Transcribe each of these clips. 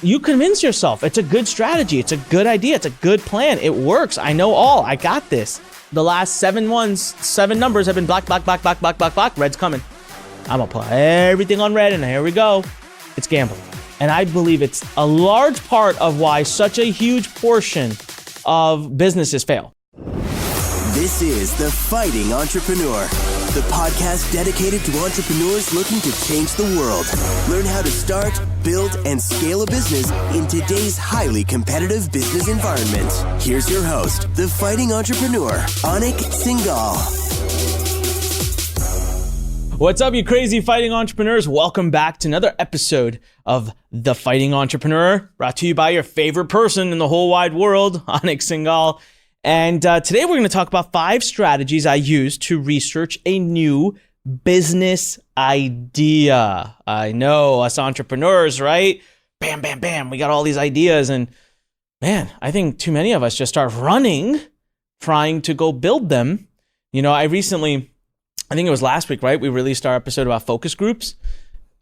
you convince yourself it's a good strategy. It's a good idea. It's a good plan. It works. I know all. I got this. The last 7 numbers have been black, black, black, black, black, black, black. Red's coming. I'm going to put everything on red, and here we go. It's gambling. And I believe it's a large part of why such a huge portion of businesses fail. This is The Fighting Entrepreneur, the podcast dedicated to entrepreneurs looking to change the world. Learn how to start, build, and scale a business in today's highly competitive business environment. Here's your host, The Fighting Entrepreneur, Anik Singhal. What's up, you crazy fighting entrepreneurs? Welcome back to another episode of The Fighting Entrepreneur, brought to you by your favorite person in the whole wide world, Anik Singhal. And today we're going to talk about 5 strategies I use to research a new business idea. I know, us entrepreneurs, right? Bam, bam, bam. We got all these ideas. And man, I think too many of us just start running, trying to go build them. You know, I think it was last week, right? We released our episode about focus groups.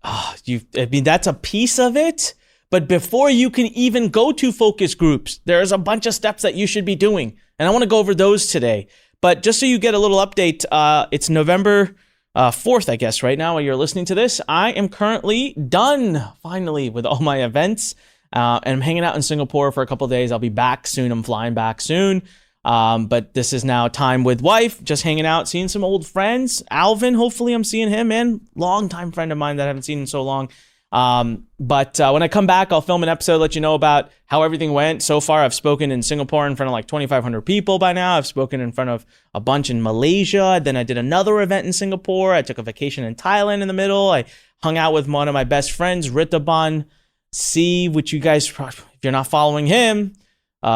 That's a piece of it. But before you can even go to focus groups, there's a bunch of steps that you should be doing. And I want to go over those today. But just so you get a little update, it's November 4th, I guess, right now when you're listening to this. I am currently done, finally, with all my events. And I'm hanging out in Singapore for a couple of days. I'll be back soon. I'm flying back soon. But this is now time with wife, just hanging out, seeing some old friends. Alvin, hopefully I'm seeing him, man. Longtime friend of mine that I haven't seen in so long. But when I come back, I'll film an episode, let you know about how everything went. So far, I've spoken in Singapore in front of like 2,500 people by now. I've spoken in front of a bunch in Malaysia. Then I did another event in Singapore. I took a vacation in Thailand in the middle. I hung out with one of my best friends, Ritaban C, which you guys, if you're not following him,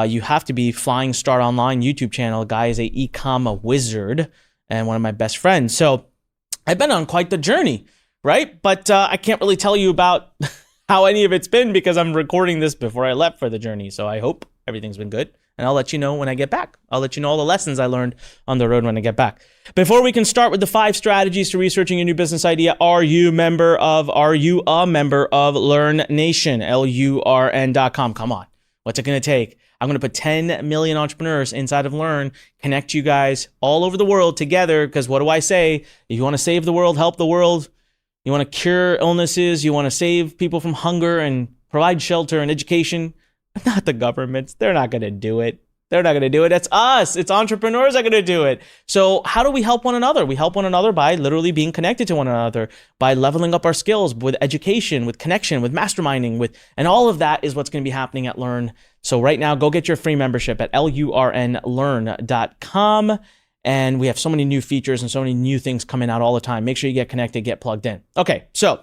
you have to be. Flying Start Online YouTube channel. The guy is a e-com wizard and one of my best friends. So I've been on quite the journey. Right? But I can't really tell you about how any of it's been because I'm recording this before I left for the journey. So I hope everything's been good. And I'll let you know when I get back. I'll let you know all the lessons I learned on the road when I get back. Before we can start with the 5 strategies to researching a new business idea, are you a member of Learn Nation? LURN.com. Come on. What's it going to take? I'm going to put 10 million entrepreneurs inside of Learn, connect you guys all over the world together. Because what do I say? If you want to save the world, help the world, you want to cure illnesses, you want to save people from hunger and provide shelter and education, not the governments. They're not going to do it. They're not going to do it. It's us. It's entrepreneurs that are going to do it. So how do we help one another? We help one another by literally being connected to one another, by leveling up our skills with education, with connection, with masterminding, and all of that is what's going to be happening at Learn. So right now, go get your free membership at LURNlearn.com. And we have so many new features and so many new things coming out all the time. Make sure you get connected, get plugged in. Okay, so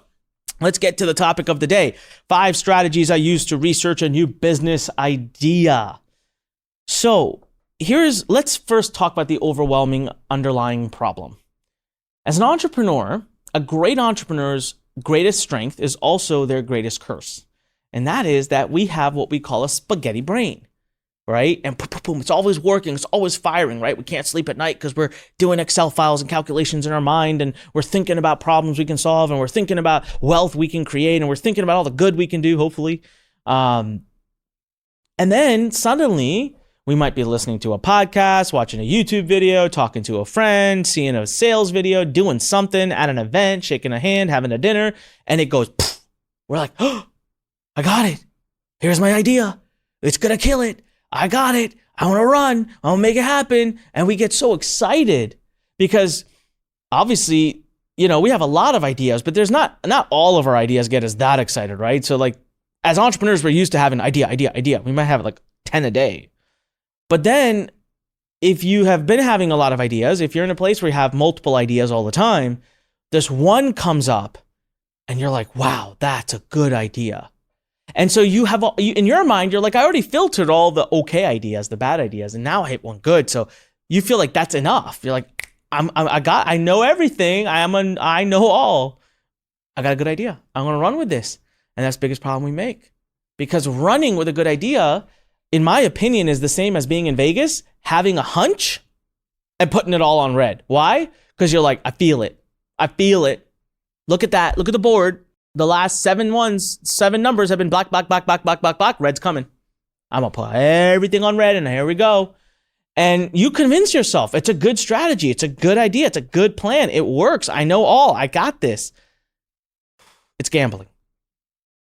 let's get to the topic of the day. 5 strategies I use to research a new business idea. So let's first talk about the overwhelming underlying problem. As an entrepreneur, a great entrepreneur's greatest strength is also their greatest curse. And that is that we have what we call a spaghetti brain. Right? And boom, boom, boom, it's always working. It's always firing, right? We can't sleep at night because we're doing Excel files and calculations in our mind, and we're thinking about problems we can solve, and we're thinking about wealth we can create, and we're thinking about all the good we can do, hopefully. And then suddenly we might be listening to a podcast, watching a YouTube video, talking to a friend, seeing a sales video, doing something at an event, shaking a hand, having a dinner, and it goes, poof. We're like, oh, I got it. Here's my idea. It's going to kill it. I got it. I want to run. I want to make it happen. And we get so excited because obviously, you know, we have a lot of ideas, but there's not all of our ideas get us that excited, right? So like as entrepreneurs, we're used to having idea. We might have like 10 a day. But then if you have been having a lot of ideas, if you're in a place where you have multiple ideas all the time, this one comes up and you're like, wow, that's a good idea. And so you have, in your mind, you're like, I already filtered all the okay ideas, the bad ideas, and now I hit one good. So you feel like that's enough. You're like, I know everything. I know all. I got a good idea. I'm going to run with this. And that's the biggest problem we make. Because running with a good idea, in my opinion, is the same as being in Vegas, having a hunch and putting it all on red. Why? Because you're like, I feel it. Look at that. Look at the board. The last 7 numbers have been black, black, black, black, black, black, black. Red's coming. I'm going to put everything on red, and here we go. And you convince yourself it's a good strategy. It's a good idea. It's a good plan. It works. I know all. I got this. It's gambling.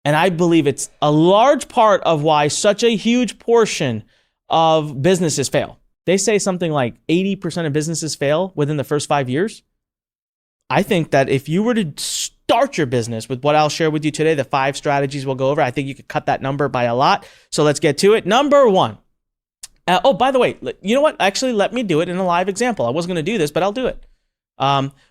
And I believe it's a large part of why such a huge portion of businesses fail. They say something like 80% of businesses fail within the first 5 years. I think that if you were to start your business with what I'll share with you today, the 5 strategies we'll go over, I think you could cut that number by a lot. So let's get to it. Number 1. Oh, by the way, you know what? Actually, let me do it in a live example. I wasn't going to do this, but I'll do it.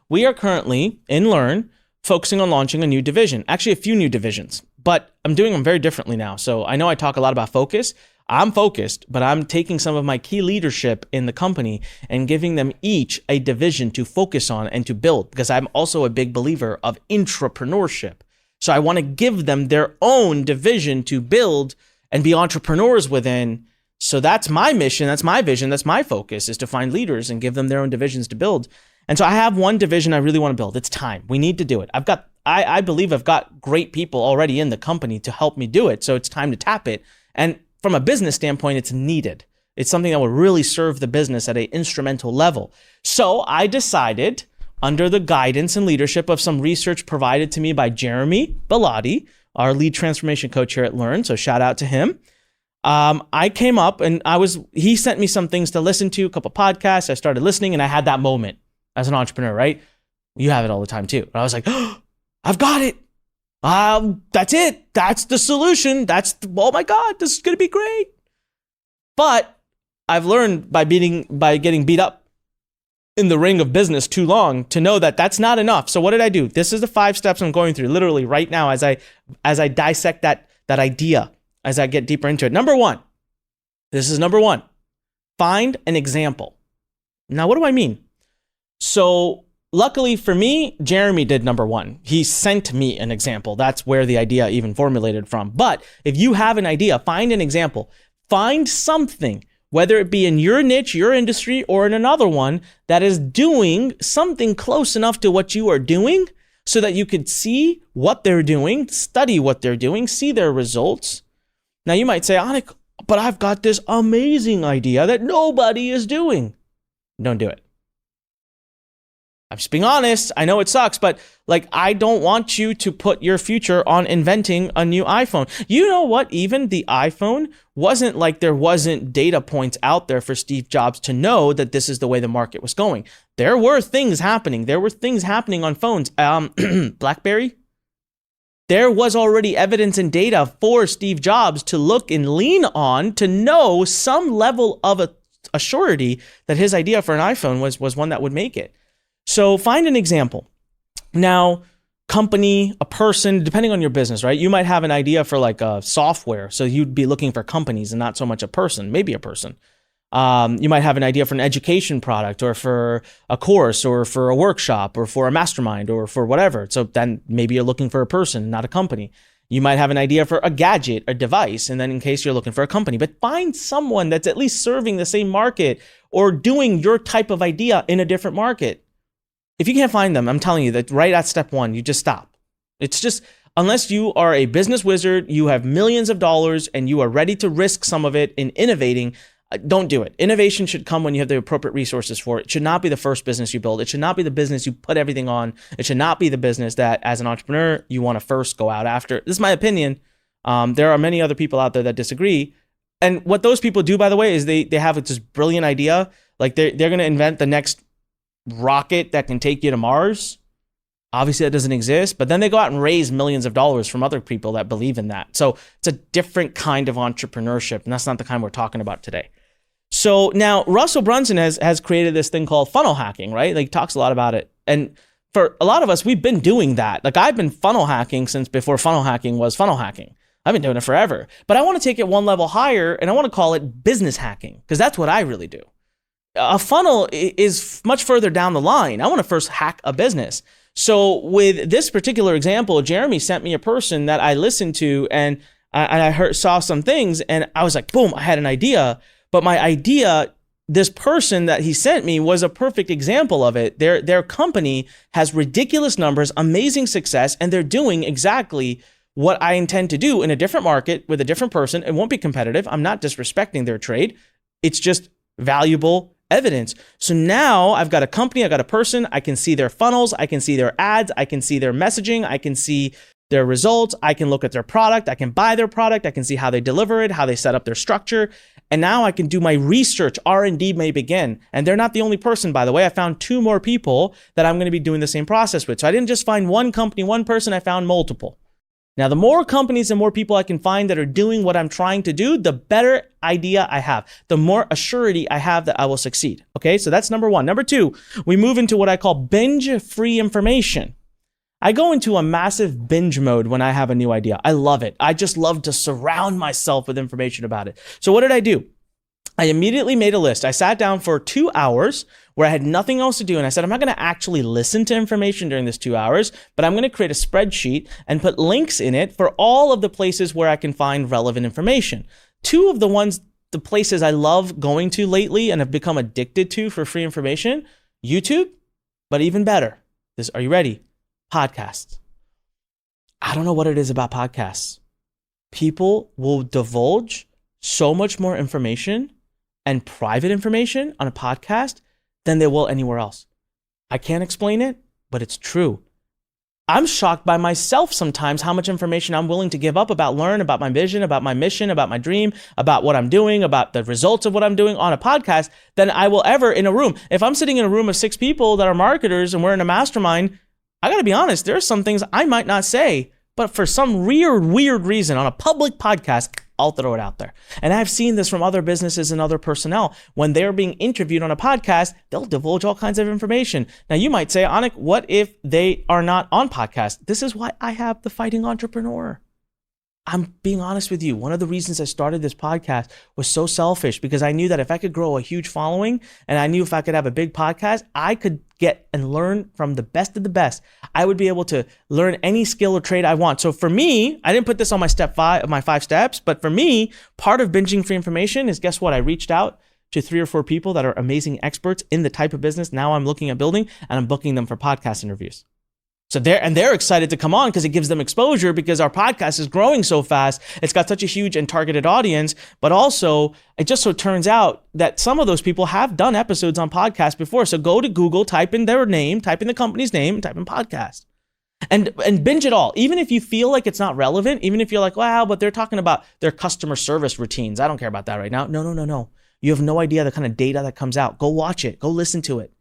We are currently in Learn focusing on launching a new division, actually a few new divisions, but I'm doing them very differently now. So I know I talk a lot about focus. I'm focused, but I'm taking some of my key leadership in the company and giving them each a division to focus on and to build, because I'm also a big believer of intrapreneurship. So I want to give them their own division to build and be entrepreneurs within. So that's my mission. That's my vision. That's my focus, is to find leaders and give them their own divisions to build. And so I have one division I really want to build. It's time. We need to do it. I believe I've got great people already in the company to help me do it. So it's time to tap it. And from a business standpoint, it's needed. It's something that will really serve the business at an instrumental level. So I decided, under the guidance and leadership of some research provided to me by Jeremy Bellotti, our lead transformation coach here at Learn, so shout out to him. I came up and he sent me some things to listen to, a couple podcasts. I started listening and I had that moment as an entrepreneur, right? You have it all the time too. And I was like, oh, I've got it. That's it. That's the solution. Oh my God, this is going to be great. But I've learned by getting beat up in the ring of business too long to know that that's not enough. So what did I do? This is the 5 steps I'm going through literally right now as I dissect that idea, as I get deeper into it. Number 1, this is number 1, find an example. Now, what do I mean? So luckily for me, Jeremy did number 1. He sent me an example. That's where the idea even formulated from. But if you have an idea, find an example. Find something, whether it be in your niche, your industry, or in another one, that is doing something close enough to what you are doing so that you could see what they're doing, study what they're doing, see their results. Now you might say, Anik, but I've got this amazing idea that nobody is doing. Don't do it. I'm just being honest. I know it sucks, but I don't want you to put your future on inventing a new iPhone. You know what? Even the iPhone wasn't like there wasn't data points out there for Steve Jobs to know that this is the way the market was going. There were things happening. There were things happening on phones. BlackBerry. There was already evidence and data for Steve Jobs to look and lean on to know some level of a surety that his idea for an iPhone was one that would make it. So find an example. Now, company, a person, depending on your business, right? You might have an idea for a software. So you'd be looking for companies and not so much a person, maybe a person. You might have an idea for an education product or for a course or for a workshop or for a mastermind or for whatever. So then maybe you're looking for a person, not a company. You might have an idea for a gadget, a device, and then in case you're looking for a company. But find someone that's at least serving the same market or doing your type of idea in a different market. If you can't find them, I'm telling you that right at step 1, you just stop. It's just, unless you are a business wizard, you have millions of dollars and you are ready to risk some of it in innovating, don't do it. Innovation should come when you have the appropriate resources for it. It should not be the first business you build. It should not be the business you put everything on. It should not be the business that as an entrepreneur, you want to first go out after. This is my opinion. There are many other people out there that disagree. And what those people do, by the way, is they have this brilliant idea. They're going to invent the next rocket that can take you to Mars. Obviously that doesn't exist, but then they go out and raise millions of dollars from other people that believe in that. So it's a different kind of entrepreneurship, and that's not the kind we're talking about today. So now Russell Brunson has created this thing called funnel hacking, right? He talks a lot about it. And for a lot of us, we've been doing that. I've been funnel hacking since before funnel hacking was funnel hacking. I've been doing it forever, but I want to take it one level higher and I want to call it business hacking, because that's what I really do. A funnel is much further down the line. I want to first hack a business. So with this particular example, Jeremy sent me a person that I listened to and I saw some things and I was like, boom, I had an idea. But my idea this person that he sent me was a perfect example of it. Their company has ridiculous numbers, amazing success, and they're doing exactly what I intend to do in a different market with a different person. It won't be competitive. I'm not disrespecting their trade. It's just valuable evidence. So now I've got a company, I've got a person, I can see their funnels, I can see their ads, I can see their messaging, I can see their results, I can look at their product, I can buy their product, I can see how they deliver it, how they set up their structure. And now I can do my research. R&D may begin. And they're not the only person, by the way. I found 2 more people that I'm going to be doing the same process with. So I didn't just find one company, one person, I found multiple. Now, the more companies and more people I can find that are doing what I'm trying to do, the better idea I have, the more assurity I have that I will succeed. Okay, so that's number 1. Number 2, we move into what I call binge-free information. I go into a massive binge mode when I have a new idea. I love it. I just love to surround myself with information about it. So what did I do? I immediately made a list. I sat down for 2 hours where I had nothing else to do. And I said, I'm not going to actually listen to information during this 2 hours, but I'm going to create a spreadsheet and put links in it for all of the places where I can find relevant information. 2 of the places I love going to lately and have become addicted to for free information, YouTube, but even better, are you ready? Podcasts. I don't know what it is about podcasts. People will divulge so much more information and private information on a podcast than they will anywhere else. I can't explain it, but it's true. I'm shocked by myself sometimes how much information I'm willing to give up learn about my vision, about my mission, about my dream, about what I'm doing, about the results of what I'm doing on a podcast than I will ever in a room. If I'm sitting in a room of 6 people that are marketers and we're in a mastermind, I gotta be honest, there are some things I might not say, but for some weird reason on a public podcast, I'll throw it out there. And I've seen this from other businesses and other personnel. When they're being interviewed on a podcast, they'll divulge all kinds of information. Now you might say, Anik, what if they are not on podcast? This is why I have the Fighting Entrepreneur. I'm being honest with you. One of the reasons I started this podcast was so selfish because I knew that if I could grow a huge following and I knew if I could have a big podcast, I could get and learn from the best of the best. I would be able to learn any skill or trade I want. So for me, I didn't put this on my 5 steps, but for me, part of binging free information is, guess what? I reached out to 3 or 4 people that are amazing experts in the type of business now I'm looking at building, and I'm booking them for podcast interviews. So they're excited to come on because it gives them exposure because our podcast is growing so fast. It's got such a huge and targeted audience, but also it just so turns out that some of those people have done episodes on podcasts before. So go to Google, type in their name, type in the company's name, and type in podcast. And binge it all. Even if you feel like it's not relevant, even if you're like, wow, but they're talking about their customer service routines. I don't care about that right now. No. You have no idea the kind of data that comes out. Go watch it. Go listen to it.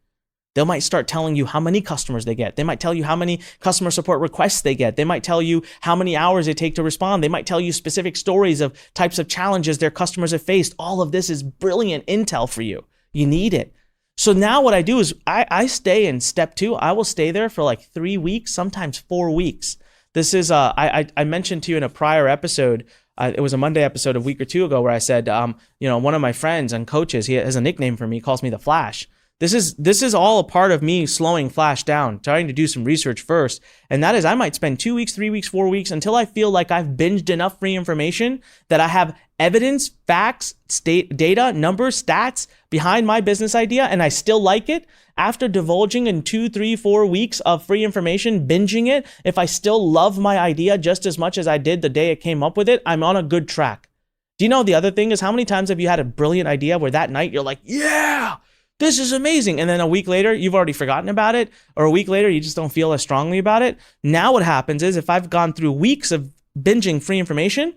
They might start telling you how many customers they get. They might tell you how many customer support requests they get. They might tell you how many hours they take to respond. They might tell you specific stories of types of challenges their customers have faced. All of this is brilliant intel for you. You need it. So now what I do is I stay in step 2. I will stay there for like 3 weeks, sometimes 4 weeks. This is, I mentioned to you in a prior episode, it was a Monday episode a week or 2 ago where I said, one of my friends and coaches, he has a nickname for me, he calls me the Flash. This is all a part of me slowing Flash down, trying to do some research first. And that is, I might spend 2 weeks, 3 weeks, 4 weeks until I feel like I've binged enough free information that I have evidence, facts, data, numbers, stats behind my business idea, and I still like it. After divulging in 2, 3, 4 weeks of free information, binging it, if I still love my idea just as much as I did the day it came up with it, I'm on a good track. Do you know the other thing is, how many times have you had a brilliant idea where that night you're like, yeah, this is amazing. And then a week later, you've already forgotten about it. Or a week later, you just don't feel as strongly about it. Now what happens is, if I've gone through weeks of binging free information,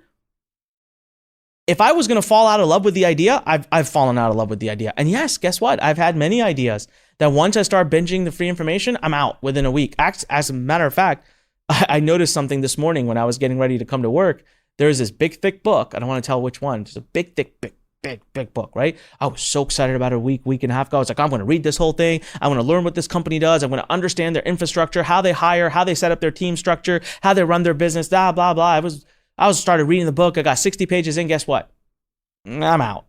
if I was going to fall out of love with the idea, I've fallen out of love with the idea. And yes, guess what? I've had many ideas that once I start binging the free information, I'm out within a week. As a matter of fact, I noticed something this morning when I was getting ready to come to work. There's this big, thick book. I don't want to tell which one. It's a big, thick, big book, right? I was so excited about it a week and a half ago. I was like, I'm going to read this whole thing. I want to learn what this company does. I'm going to understand their infrastructure, how they hire, how they set up their team structure, how they run their business, blah, blah, blah. I was started reading the book. I got 60 pages in. Guess what? I'm out.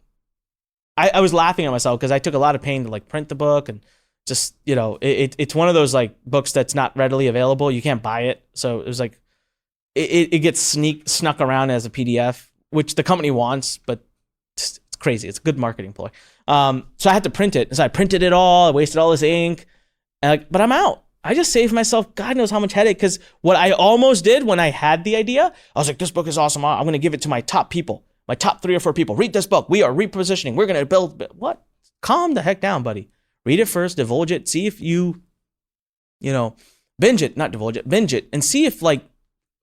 I was laughing at myself because I took a lot of pain to like print the book, and just, it's one of those like books that's not readily available. You can't buy it. So it was like, it gets snuck around as a PDF, which the company wants, but it's crazy. It's a good marketing ploy. So I had to print it. So I printed it all. I wasted all this ink. But I'm out. I just saved myself God knows how much headache, because what I almost did when I had the idea, I was like, this book is awesome. I'm going to give it to my top people, my top 3 or 4 people. Read this book. We are repositioning. We're going to build. What? Calm the heck down, buddy. Read it first, divulge it. See if you binge it, not divulge it, binge it, and see if like a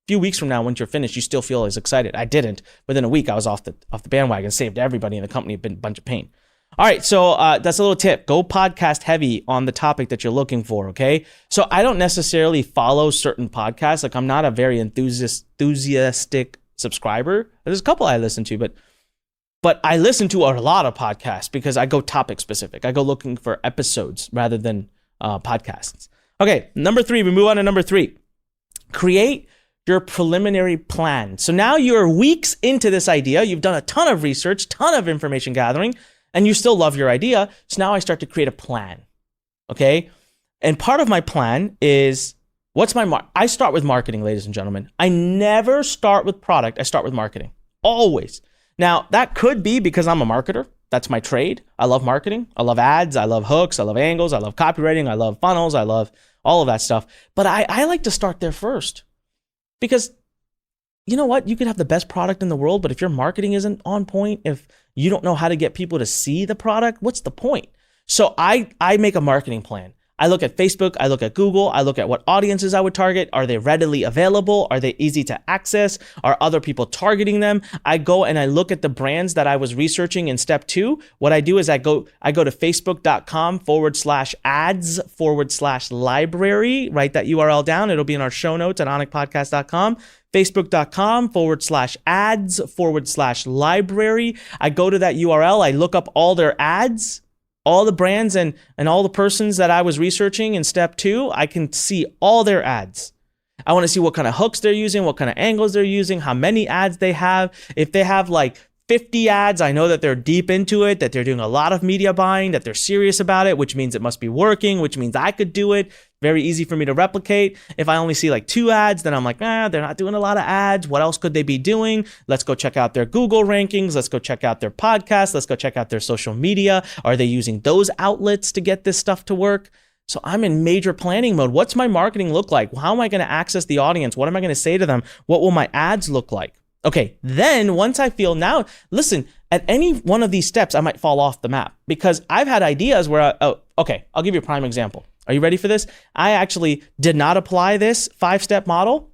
few weeks from now, once you're finished, you still feel as excited. I didn't. Within a week, I was off the bandwagon, saved everybody in the company a bunch of pain. All right, so that's a little tip. Go podcast heavy on the topic that you're looking for, okay? So I don't necessarily follow certain podcasts. Like, I'm not a very enthusiastic subscriber. There's a couple I listen to, but I listen to a lot of podcasts because I go topic specific. I go looking for episodes rather than podcasts. Okay, number 3, we move on to number 3. Create your preliminary plan. So now you're weeks into this idea. You've done a ton of research, ton of information gathering, and you still love your idea. So now I start to create a plan, okay? And part of my plan is, I start with marketing, ladies and gentlemen. I never start with product. I start with marketing, always. Now, that could be because I'm a marketer. That's my trade. I love marketing. I love ads. I love hooks. I love angles. I love copywriting. I love funnels. I love all of that stuff. But I like to start there first, because you know what? You could have the best product in the world, but if your marketing isn't on point, if you don't know how to get people to see the product, what's the point? So I make a marketing plan. I look at Facebook, I look at Google, I look at what audiences I would target. Are they readily available? Are they easy to access? Are other people targeting them? I go and I look at the brands that I was researching in step 2. What I do is I go to facebook.com/ads/library. Write that URL down. It'll be in our show notes at onicpodcast.com. facebook.com/ads/library. I go to that URL. I look up all their ads, all the brands and all the persons that I was researching in step 2. I can see all their ads. I want to see what kind of hooks they're using, what kind of angles they're using, how many ads they have. If they have like 50 ads, I know that they're deep into it, that they're doing a lot of media buying, that they're serious about it, which means it must be working, which means I could do it. Very easy for me to replicate. If I only see like 2 ads, then I'm like, they're not doing a lot of ads. What else could they be doing? Let's go check out their Google rankings. Let's go check out their podcast. Let's go check out their social media. Are they using those outlets to get this stuff to work? So I'm in major planning mode. What's my marketing look like? How am I going to access the audience? What am I going to say to them? What will my ads look like? Okay, then once I feel now, listen, at any one of these steps, I might fall off the map, because I've had ideas where, okay, I'll give you a prime example. Are you ready for this? I actually did not apply this 5-step model,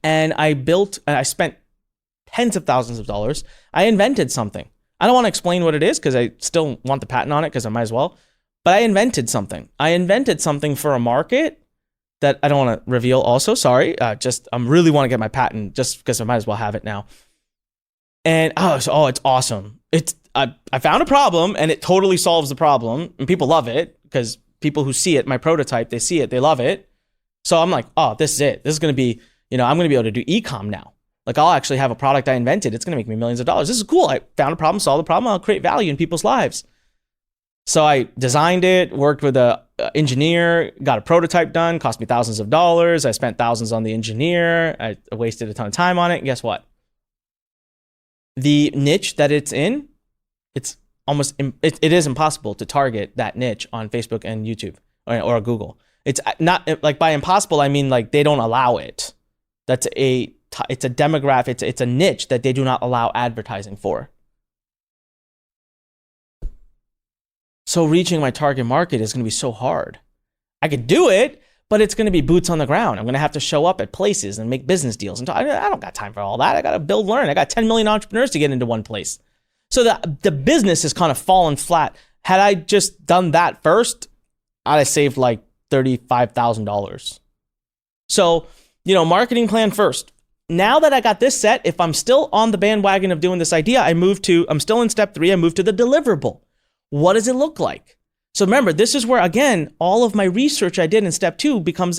and I spent tens of thousands of dollars. I invented something. I don't want to explain what it is because I still want the patent on it, because I might as well, but I invented something. I invented something for a market that I don't want to reveal also, sorry. I really want to get my patent just because I might as well have it now. And it's awesome. I found a problem and it totally solves the problem, and people love it because people who see it, my prototype, they see it, they love it. So I'm like, this is it. This is going to be, I'm going to be able to do e-com now. Like, I'll actually have a product I invented. It's going to make me millions of dollars. This is cool. I found a problem, solved the problem. I'll create value in people's lives. So I designed it, worked with an engineer, got a prototype done, cost me thousands of dollars. I spent thousands on the engineer. I wasted a ton of time on it. And guess what? The niche that it's in, it is impossible to target that niche on Facebook and YouTube or Google. It's not like, by impossible, I mean like they don't allow it. It's a demographic, it's a niche that they do not allow advertising for. So reaching my target market is going to be so hard. I could do it, but it's going to be boots on the ground. I'm going to have to show up at places and make business deals. And I don't got time for all that. I got to learn. I got 10 million entrepreneurs to get into one place. So the business has kind of fallen flat. Had I just done that first, I'd have saved like $35,000. So, marketing plan first. Now that I got this set, if I'm still on the bandwagon of doing this idea, I'm still in step 3. I move to the deliverable. What does it look like? So remember, this is where, again, all of my research I did in step 2 becomes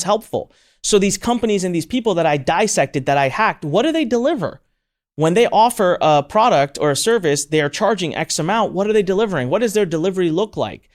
helpful. So these companies and these people that I dissected, that I hacked, what do they deliver? When they offer a product or a service, they are charging X amount. What are they delivering? What does their delivery look like?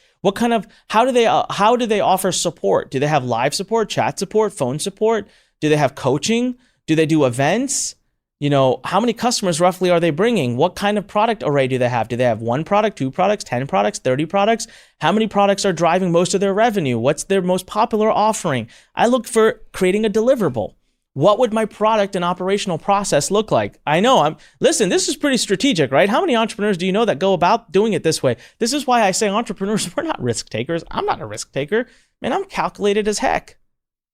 How do they offer support? Do they have live support, chat support, phone support? Do they have coaching? Do they do events? How many customers roughly are they bringing? What kind of product array do they have? Do they have 1 product, 2 products, 10 products, 30 products? How many products are driving most of their revenue? What's their most popular offering? I look for creating a deliverable. What would my product and operational process look like? I know listen, this is pretty strategic, right? How many entrepreneurs do you know that go about doing it this way? This is why I say entrepreneurs, we're not risk takers. I'm not a risk taker. Man, I'm calculated as heck.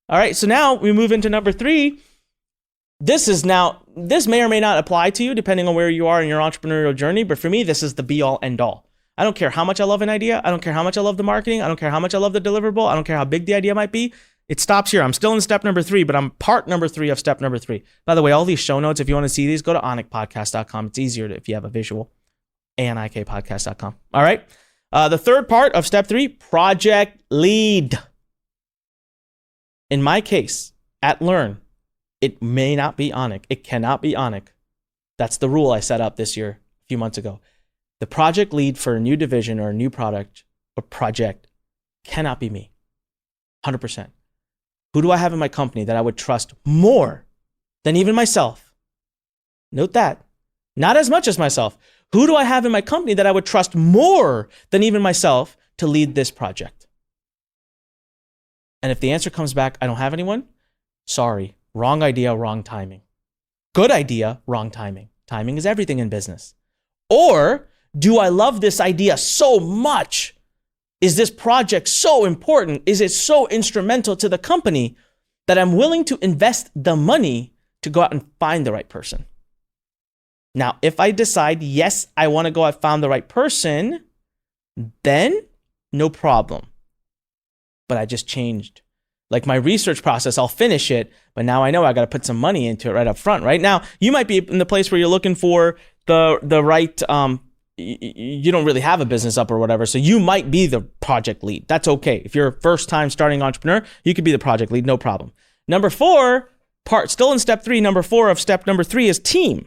All right, so now we move into number 3. This may or may not apply to you depending on where you are in your entrepreneurial journey, but for me, this is the be all end all. I don't care how much I love an idea. I don't care how much I love the marketing. I don't care how much I love the deliverable. I don't care how big the idea might be. It stops here. I'm still in step number 3, but I'm part number 3 of step number 3. By the way, all these show notes, if you want to see these, go to anikpodcast.com. It's easier if you have a visual. anikpodcast.com. All right. The third part of step 3, project lead. In my case, at Learn, it may not be Anik. It cannot be Anik. That's the rule I set up this year, a few months ago. The project lead for a new division or a new product or project cannot be me. 100%. Who do I have in my company that I would trust more than even myself? Note that. Not as much as myself. Who do I have in my company that I would trust more than even myself to lead this project? And if the answer comes back, I don't have anyone, sorry. Wrong idea, wrong timing. Good idea, wrong timing. Timing is everything in business. Or do I love this idea so much? Is this project so important? Is it so instrumental to the company that I'm willing to invest the money to go out and find the right person? Now, if I decide, yes, I want to go out and find the right person, then no problem. But I just changed. Like my research process, I'll finish it, but now I know I got to put some money into it right up front. Right now, you might be in the place where you're looking for the right, you don't really have a business up or whatever, so you might be the project lead. That's okay. If you're a first-time starting entrepreneur, you could be the project lead, no problem. Number 4, still in step 3, number 4 of step number 3 is team.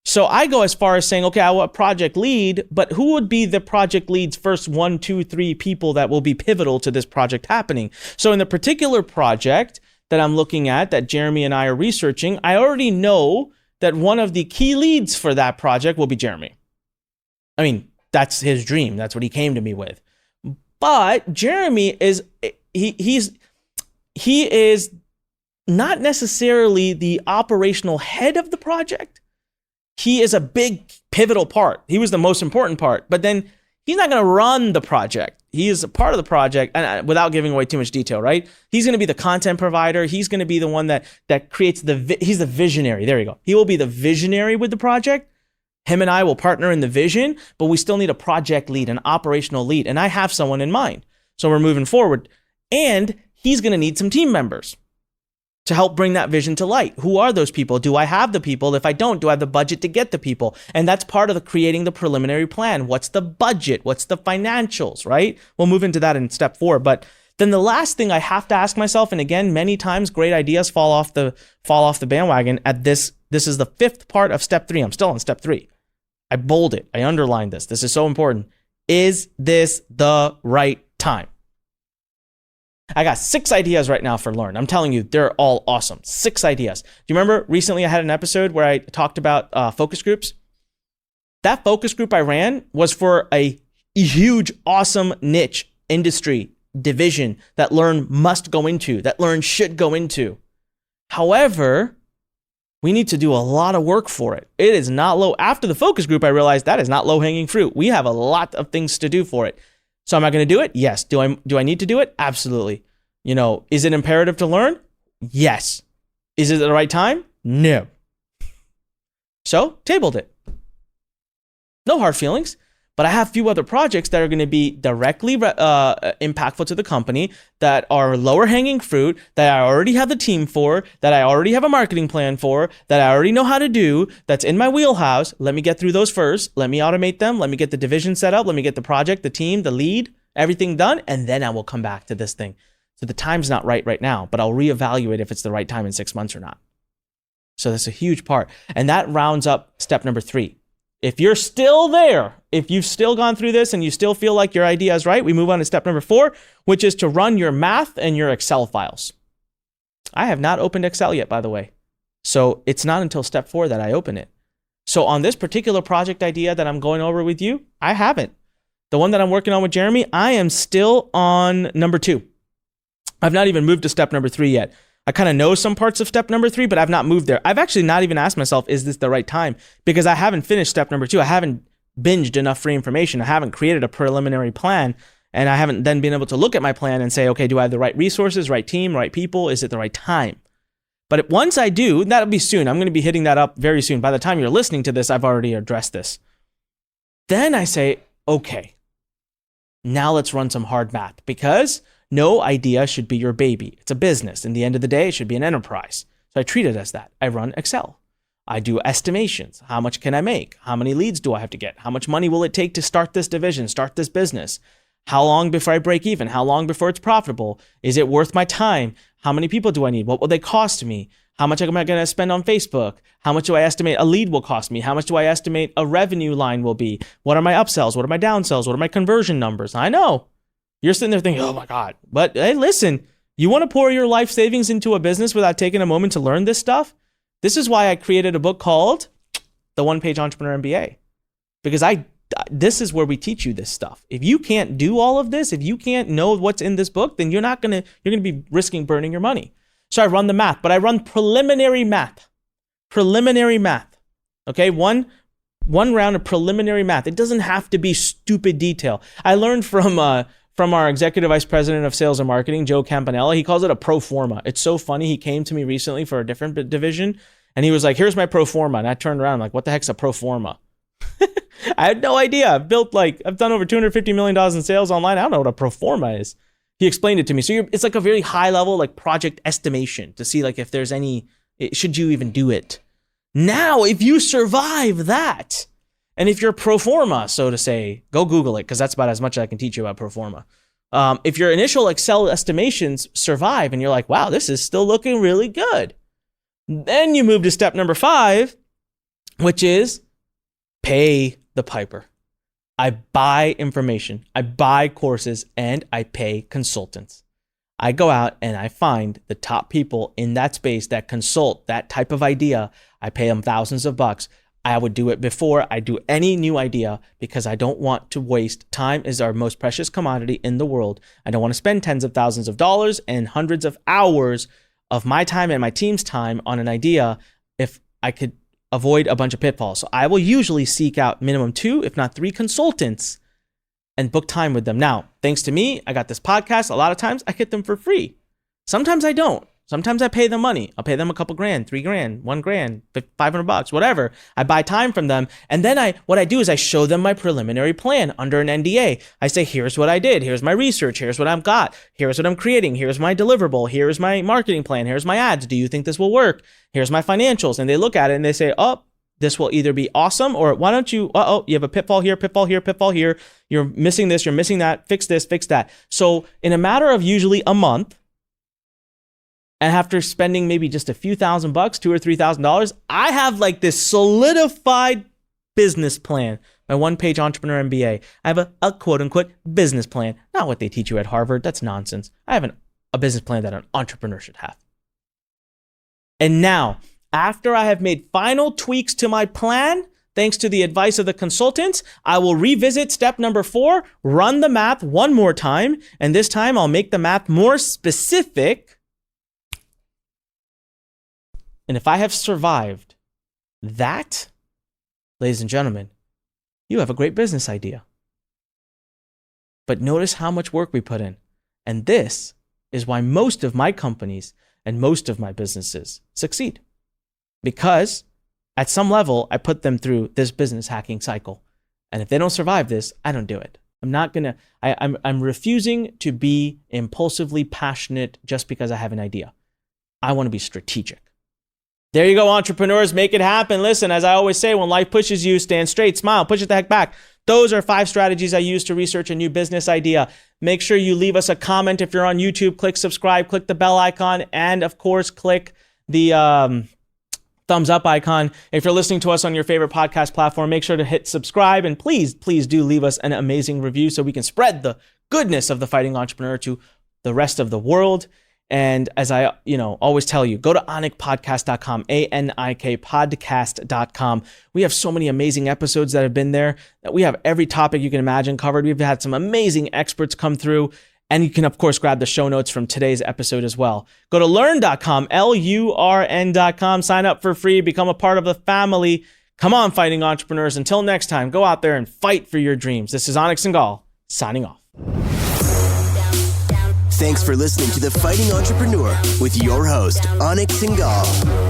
So I go as far as saying, okay, I want project lead, but who would be the project lead's first 1, 2, 3 people that will be pivotal to this project happening? So in the particular project that I'm looking at, that Jeremy and I are researching, I already know that one of the key leads for that project will be Jeremy. I mean, that's his dream. That's what he came to me with. But Jeremy is, he is not necessarily the operational head of the project. He is a big pivotal part. He was the most important part, but then he's not going to run the project. He is a part of the project, and without giving away too much detail, right? He's going to be the content provider. He's going to be the one that creates he's the visionary. There you go. He will be the visionary with the project. Him and I will partner in the vision, but we still need a project lead, an operational lead, and I have someone in mind. So we're moving forward, and he's going to need some team members to help bring that vision to light. Who are those people? Do I have the people? If I don't, do I have the budget to get the people? And that's part of creating the preliminary plan. What's the budget? What's the financials, right? We'll move into that in step 4. But then the last thing I have to ask myself, and again, many times great ideas fall off the bandwagon at this. This is the 5th part of step 3. I'm still on step 3. I bold it. I underlined this. This is so important. Is this the right time? I got 6 ideas right now for Learn. I'm telling you, they're all awesome. 6 ideas. Do you remember recently I had an episode where I talked about focus groups? That focus group I ran was for a huge, awesome niche industry division that Learn must go into, that Learn should go into. However, we need to do a lot of work for it. It is not low. After the focus group, I realized that is not low-hanging fruit. We have a lot of things to do for it. So am I going to do it? Yes. Do I need to do it? Absolutely. Is it imperative to learn? Yes. Is it the right time? No. So, tabled it. No hard feelings, but I have a few other projects that are going to be directly impactful to the company, that are lower hanging fruit, that I already have the team for, that I already have a marketing plan for, that I already know how to do, that's in my wheelhouse. Let me get through those first. Let me automate them. Let me get the division set up. Let me get the project, the team, the lead, everything done, and then I will come back to this thing. So the time's not right now, but I'll reevaluate if it's the right time in 6 months or not. So that's a huge part. And that rounds up step number 3. If you're still there, if you've still gone through this and you still feel like your idea is right, we move on to step number 4, which is to run your math and your Excel files. I have not opened Excel yet, by the way. So it's not until step 4 that I open it. So on this particular project idea that I'm going over with you, I haven't. The one that I'm working on with Jeremy, I am still on number 2. I've not even moved to step number 3 yet. I kind of know some parts of step number 3, but I've not moved there. I've actually not even asked myself, is this the right time? Because I haven't finished step number 2. I haven't binged enough free information. I haven't created a preliminary plan, and I haven't then been able to look at my plan and say, okay, do I have the right resources, right team, right people? Is it the right time? But once I do, that'll be soon. I'm going to be hitting that up very soon. By the time you're listening to this, I've already addressed this. Then I say, okay, now let's run some hard math, because no idea should be your baby. It's a business. In the end of the day, it should be an enterprise. So I treat it as that. I run Excel. I do estimations. How much can I make? How many leads do I have to get? How much money will it take to start this division, start this business? How long before I break even? How long before it's profitable? Is it worth my time? How many people do I need? What will they cost me? How much am I going to spend on Facebook? How much do I estimate a lead will cost me? How much do I estimate a revenue line will be? What are my upsells? What are my downsells? What are my conversion numbers? I know. You're sitting there thinking, oh my God. But hey, listen, you want to pour your life savings into a business without taking a moment to learn this stuff? This is why I created a book called The One-Page Entrepreneur MBA. Because this is where we teach you this stuff. If you can't do all of this, if you can't know what's in this book, then you're going to be risking burning your money. So I run the math, but I run preliminary math. Preliminary math. Okay, one round of preliminary math. It doesn't have to be stupid detail. I learned from our executive vice president of sales and marketing, Joe Campanella. He calls it a pro forma. It's so funny. He came to me recently for a different division, and he was like, here's my pro forma. And I turned around, I'm like, what the heck's a pro forma? I had no idea. I've done over $250 million in sales online. I don't know what a pro forma is. He explained it to me. So it's like a very high level, like project estimation to see like if there's any, should you even do it? Now, if you survive that, and if you're pro forma, so to say, go Google it, because that's about as much as I can teach you about pro forma. If your initial Excel estimations survive and you're like, wow, this is still looking really good, then you move to step number 5, which is pay the piper. I buy information, I buy courses, and I pay consultants. I go out and I find the top people in that space that consult that type of idea. I pay them thousands of bucks. I would do it before I do any new idea, because I don't want to waste. Time is our most precious commodity in the world. I don't want to spend tens of thousands of dollars and hundreds of hours of my time and my team's time on an idea if I could avoid a bunch of pitfalls. So I will usually seek out minimum 2, if not 3 consultants and book time with them. Now, thanks to me, I got this podcast. A lot of times I get them for free. Sometimes I don't. Sometimes I pay them money. I'll pay them a couple grand, $3,000, $1,000, $500, whatever. I buy time from them. And then what I do is I show them my preliminary plan under an NDA. I say, here's what I did. Here's my research. Here's what I've got. Here's what I'm creating. Here's my deliverable. Here's my marketing plan. Here's my ads. Do you think this will work? Here's my financials. And they look at it and they say, oh, this will either be awesome, or why don't you, you have a pitfall here, pitfall here, pitfall here. You're missing this, you're missing that. Fix this, fix that. So in a matter of usually a month, and after spending maybe just a few $1,000, $2,000 or $3,000, I have like this solidified business plan. My one-page entrepreneur MBA. I have a quote-unquote business plan. Not what they teach you at Harvard. That's nonsense. I have a business plan that an entrepreneur should have. And now, after I have made final tweaks to my plan, thanks to the advice of the consultants, I will revisit step number 4, run the math one more time, and this time I'll make the math more specific. And if I have survived that, ladies and gentlemen, you have a great business idea. But notice how much work we put in. And this is why most of my companies and most of my businesses succeed. Because at some level, I put them through this business hacking cycle. And if they don't survive this, I don't do it. I'm refusing to be impulsively passionate just because I have an idea. I want to be strategic. There you go, entrepreneurs. Make it happen. Listen, as I always say, when life pushes you, stand straight, smile, push it the heck back. Those are 5 strategies I use to research a new business idea. Make sure you leave us a comment. If you're on YouTube, click subscribe, click the bell icon, and of course, click the thumbs up icon. If you're listening to us on your favorite podcast platform, make sure to hit subscribe, and please do leave us an amazing review so we can spread the goodness of the Fighting Entrepreneur to the rest of the world. And as I, always tell you, go to anikpodcast.com, anikpodcast.com. We have so many amazing episodes that have been there that we have every topic you can imagine covered. We've had some amazing experts come through, and you can, of course, grab the show notes from today's episode as well. Go to learn.com, LURN.com, sign up for free, become a part of the family. Come on, fighting entrepreneurs. Until next time, go out there and fight for your dreams. This is Anik Singhal, signing off. Thanks for listening to The Fighting Entrepreneur with your host, Anik Singhal.